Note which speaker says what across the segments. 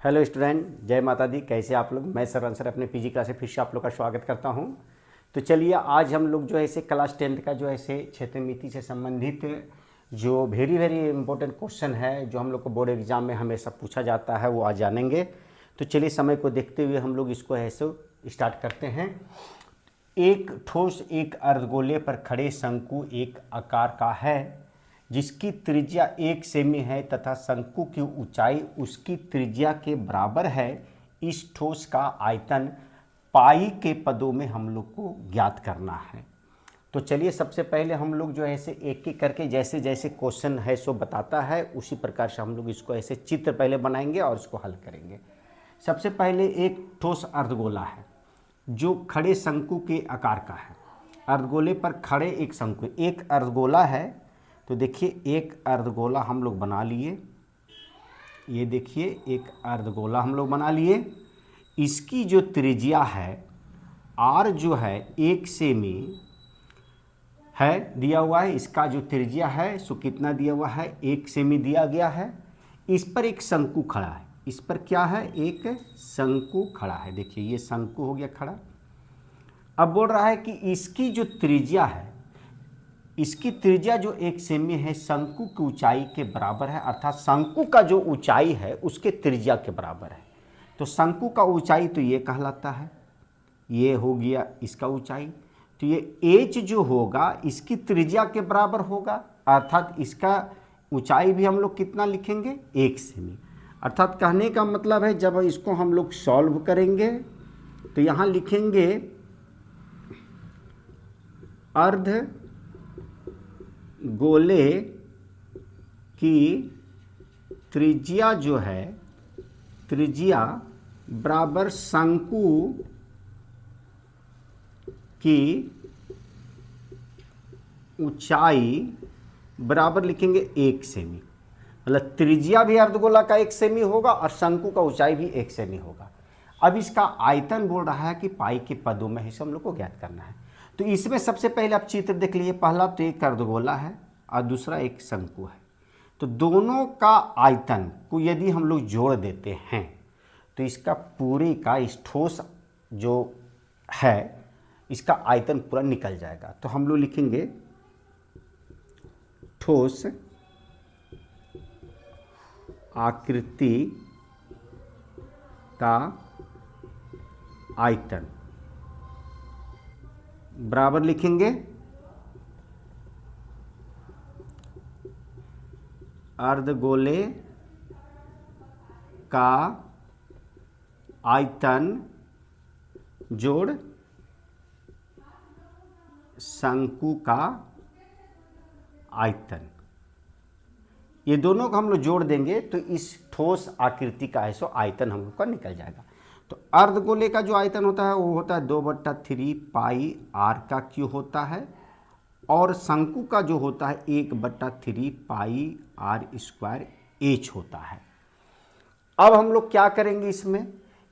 Speaker 1: Hello student, जय माता दी। कैसे आप लोग? मैं सर अंसर अपने पीजी क्लास से फिर से आप लोग का स्वागत करता हूं। तो चलिए आज हम लोग जो है ऐसे क्लास 10th का जो है ऐसे क्षेत्रमिति से संबंधित जो वेरी वेरी इंपॉर्टेंट क्वेश्चन है जो हम लोग को बोर्ड एग्जाम में हमेशा पूछा जाता है वो आज जानेंगे। तो चलिए समय को देखते हुए हम लोग इसको ऐसे स्टार्ट करते हैं। एक ठोस एक अर्धगोले पर खड़े शंकु एक आकार का है जिसकी त्रिज्या 1 सेमी है तथा शंकु की ऊंचाई उसकी त्रिज्या के बराबर है। इस ठोस का आयतन पाई के पदों में हम लोग को ज्ञात करना है। तो चलिए सबसे पहले हम लोग जो है ऐसे एक एक करके जैसे जैसे क्वेश्चन है सो बताता है उसी प्रकार से हम लोग इसको ऐसे चित्र पहले बनाएंगे और इसको हल करेंगे। सबसे पहले एक ठोस अर्धगोला है जो खड़े शंकु के आकार का है। अर्धगोले पर खड़े एक शंकु, एक अर्धगोला है। तो देखिए एक अर्धगोला हम लोग बना लिए। ये देखिए एक अर्धगोला हम लोग बना लिए। इसकी जो त्रिज्या है आर जो है 1 सेमी है दिया हुआ है। इसका जो त्रिज्या है सो कितना दिया हुआ है? 1 सेमी दिया गया है। इस पर एक शंकु खड़ा है। इस पर क्या है? एक शंकु खड़ा है। देखिए ये शंकु हो गया खड़ा। अब बोल रहा है कि इसकी जो त्रिज्या है, इसकी त्रिज्या जो 1 सेमी है शंकु की ऊंचाई के बराबर है, अर्थात शंकु का जो ऊंचाई है उसके त्रिज्या के बराबर है। तो शंकु का ऊंचाई तो ये कहलाता है, ये हो गया इसका ऊंचाई। तो ये h जो होगा इसकी त्रिज्या के बराबर होगा, अर्थात इसका ऊंचाई भी हम लोग कितना लिखेंगे? 1 सेमी। अर्थात कहने का मतलब है जब इसको हम लोग सॉल्व करेंगे तो यहाँ लिखेंगे अर्ध गोले की त्रिज्या जो है, त्रिज्या बराबर शंकु की ऊंचाई बराबर लिखेंगे 1 सेमी। मतलब त्रिज्या भी अर्धगोला का 1 सेमी होगा और शंकु का ऊंचाई भी 1 सेमी होगा। अब इसका आयतन बोल रहा है कि पाई के पदों में है, हम लोग को ज्ञात करना है। तो इसमें सबसे पहले आप चित्र देख लीजिए। पहला तो एक अर्धगोला है और दूसरा एक शंकु है। तो दोनों का आयतन को यदि हम लोग जोड़ देते हैं तो इसका पूरे का इस ठोस जो है इसका आयतन पूरा निकल जाएगा। तो हम लोग लिखेंगे ठोस आकृति का आयतन बराबर लिखेंगे अर्धगोले का आयतन जोड़ शंकु का आयतन। ये दोनों को हम लोग जोड़ देंगे तो इस ठोस आकृति का है सो आयतन हम लोग का निकल जाएगा। तो अर्धगोले का जो आयतन होता है वो होता है 2/3 पाई आर का क्यू होता है, और शंकु का जो होता है 1/3 पाई आर स्क्वायर एच होता है। अब हम लोग क्या करेंगे इसमें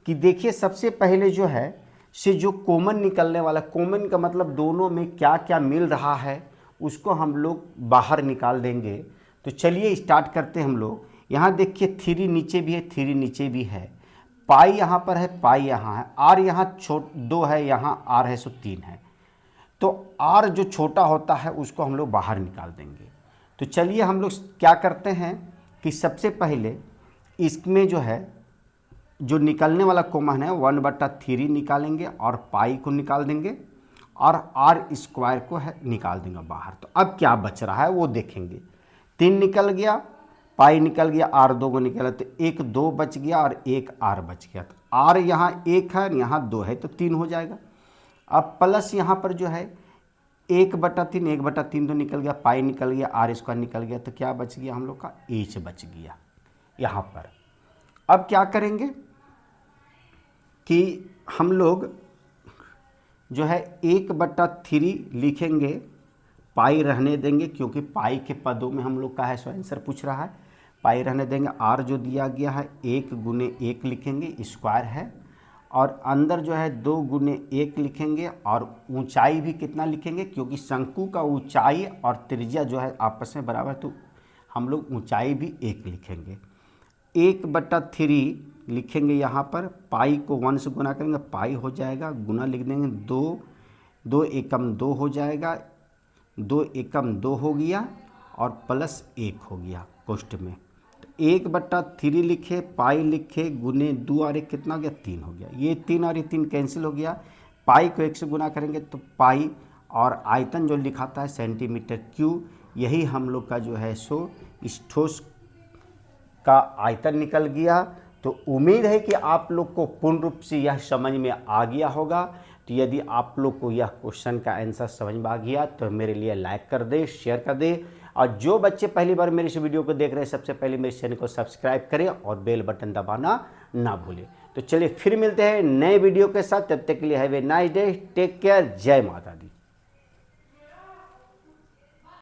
Speaker 1: कि देखिए सबसे पहले जो है से जो कॉमन निकलने वाला, कॉमन का मतलब दोनों में क्या क्या मिल रहा है उसको हम लोग बाहर निकाल देंगे। तो चलिए स्टार्ट करते हैं हम लोग। यहाँ देखिए 3 नीचे भी है, 3 नीचे भी है, पाई यहाँ पर है, पाई यहाँ है, आर यहाँ 2 है, यहाँ आर है सो 3 है। तो आर जो छोटा होता है उसको हम लोग बाहर निकाल देंगे। तो चलिए हम लोग क्या करते हैं कि सबसे पहले इसमें जो है जो निकलने वाला कॉमन है 1/3 निकालेंगे और पाई को निकाल देंगे और आर स्क्वायर को है निकाल देंगे बाहर। तो अब क्या बच रहा है वो देखेंगे। 3 निकल गया, पाई निकल गया, आर 2 को निकला तो 1 2 बच गया और 1 आर बच गया। तो आर यहाँ 1 है, यहाँ 2 है तो 3 हो जाएगा। अब प्लस यहाँ पर जो है 1/3, 1/3 तो निकल गया, पाई निकल गया, आर स्क्वायर निकल गया। तो क्या बच गया हम लोग का? एच बच गया यहाँ पर। अब क्या करेंगे कि हम लोग जो है 1/3 लिखेंगे, पाई रहने देंगे क्योंकि पाई के पदों में हम लोग का है सो आंसर पूछ रहा है। पाई रहने देंगे। आर जो दिया गया है 1 × 1 लिखेंगे, स्क्वायर है, और अंदर जो है 2 × 1 लिखेंगे और ऊंचाई भी कितना लिखेंगे क्योंकि शंकु का ऊंचाई और त्रिज्या जो है आपस में बराबर, तो हम लोग ऊंचाई भी 1 लिखेंगे। 1/3 लिखेंगे यहाँ पर, पाई को 1 से गुना करेंगे पाई हो जाएगा, गुना लिख देंगे 2, 2 एकम 2 हो जाएगा, 2 एकम 2 हो गया और प्लस 1 हो गया कोष्ठ में। तो 1/3 लिखे, पाई लिखे, गुने 2 और 1 कितना हो गया 3 हो गया। ये 3 और ये 3 कैंसिल हो गया। पाई को 1 से गुना करेंगे तो पाई, और आयतन जो लिखाता है सेंटीमीटर क्यूब, यही हम लोग का जो है सो इस ठोस का आयतन निकल गया। तो उम्मीद है कि आप लोग को पूर्ण रूप से यह समझ में आ गया होगा। तो यदि आप लोग को यह क्वेश्चन का आंसर समझ में आ गया तो मेरे लिए लाइक कर दे, शेयर कर दे, और जो बच्चे पहली बार मेरे इस वीडियो को देख रहे हैं सबसे पहले मेरे चैनल को सब्सक्राइब करें और बेल बटन दबाना ना भूलें। तो चलिए फिर मिलते हैं नए वीडियो के साथ, तब तक के लिए have a nice day, take care, जय माता दी।